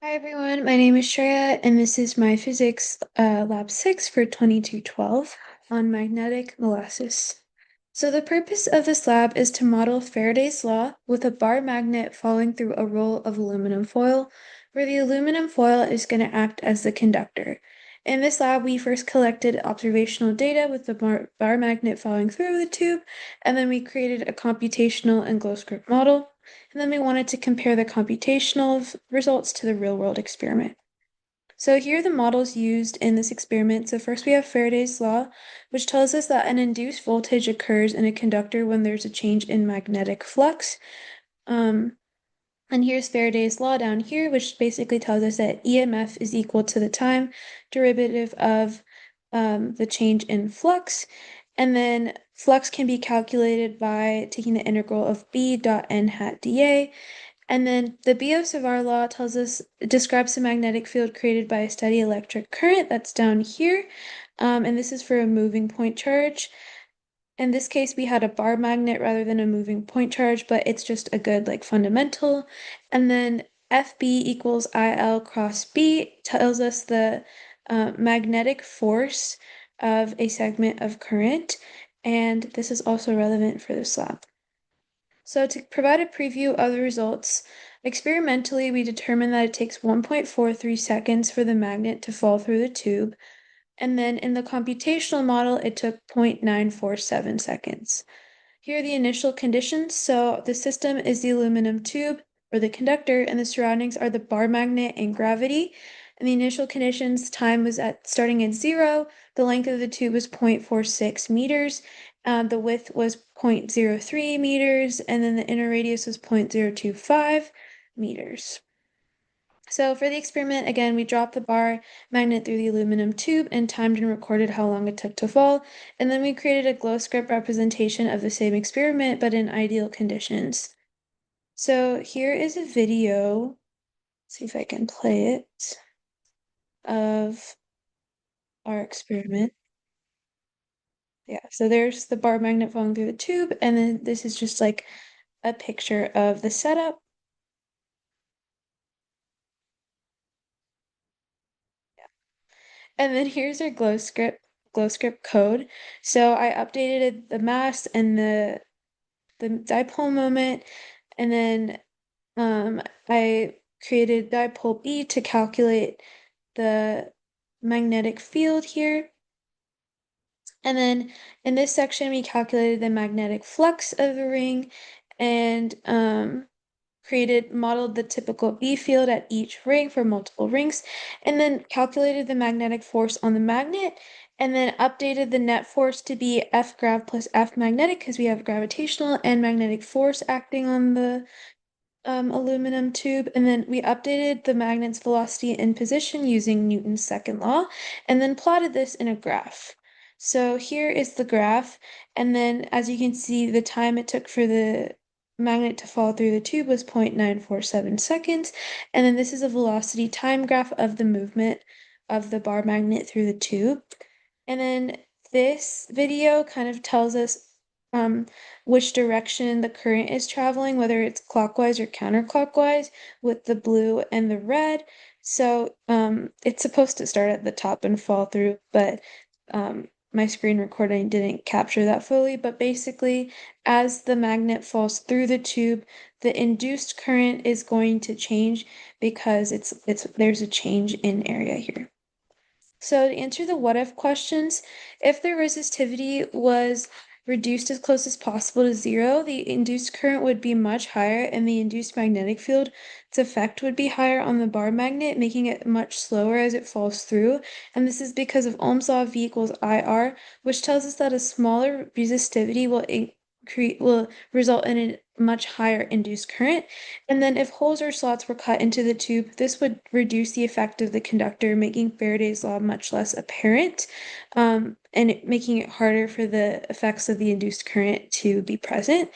Hi everyone, my name is Shreya, and this is my physics lab 6 for 2212 on magnetic molasses. So the purpose of this lab is to model Faraday's law with a bar magnet falling through a roll of aluminum foil, where the aluminum foil is going to act as the conductor. In this lab, we first collected observational data with the bar magnet falling through the tube, and then we created a computational and glow script model. And then we wanted to compare the computational results to the real-world experiment. So here are the models used in this experiment. So first we have Faraday's law, which tells us that an induced voltage occurs in a conductor when there's a change in magnetic flux. Um, and here's Faraday's law down here, which basically tells us that EMF is equal to the time derivative of the change in flux. And then flux can be calculated by taking the integral of B dot n hat dA. And then the Biot-Savart law tells us, it describes the magnetic field created by a steady electric current that's down here. And this is for a moving point charge. In this case, we had a bar magnet rather than a moving point charge, but it's just a good like fundamental. And then FB equals IL cross B tells us the magnetic force of a segment of current. And this is also relevant for this lab. So to provide a preview of the results, experimentally we determined that it takes 1.43 seconds for the magnet to fall through the tube, and then in the computational model it took 0.947 seconds. Here are the initial conditions. So the system is the aluminum tube or the conductor, and the surroundings are the bar magnet and gravity. And the initial conditions, time was at starting at 0, the length of the tube was 0.46 meters, the width was 0.03 meters, and then the inner radius was 0.025 meters. So for the experiment, again, we dropped the bar magnet through the aluminum tube and timed and recorded how long it took to fall. And then we created a glow script representation of the same experiment, but in ideal conditions. So here is a video, see if I can play it, of our experiment. Yeah, so there's the bar magnet falling through the tube, and then this is just like a picture of the setup. And then here's our glow script code. So I updated the mass and the dipole moment, and then I created dipole B to calculate the magnetic field here. And then in this section, we calculated the magnetic flux of the ring and modeled the typical B field at each ring for multiple rings, and then calculated the magnetic force on the magnet, and then updated the net force to be F grav plus F magnetic because we have gravitational and magnetic force acting on the aluminum tube, and then we updated the magnet's velocity and position using Newton's second law, and then plotted this in a graph. So here is the graph, and then as you can see, the time it took for the magnet to fall through the tube was 0.947 seconds, and then this is a velocity time graph of the movement of the bar magnet through the tube. And then this video kind of tells us um, which direction the current is traveling, whether it's clockwise or counterclockwise, with the blue and the red. So it's supposed to start at the top and fall through, but my screen recording didn't capture that fully. But basically, as the magnet falls through the tube, the induced current is going to change because there's a change in area here. So to answer the what if questions, if the resistivity was reduced as close as possible to 0, the induced current would be much higher and the induced magnetic field, its effect would be higher on the bar magnet, making it much slower as it falls through. And this is because of Ohm's law V equals IR, which tells us that a smaller resistivity will result in a much higher induced current. And then if holes or slots were cut into the tube, this would reduce the effect of the conductor, making Faraday's law much less apparent, making it harder for the effects of the induced current to be present.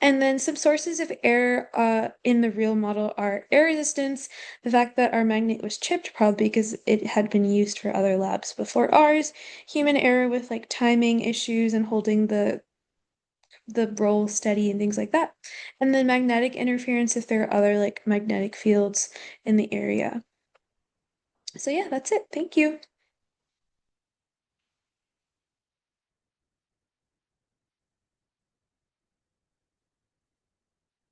And then some sources of error in the real model are air resistance, the fact that our magnet was chipped, probably because it had been used for other labs before ours, human error with like timing issues and holding the roll steady and things like that. And then magnetic interference if there are other like magnetic fields in the area. So yeah, that's it. Thank you.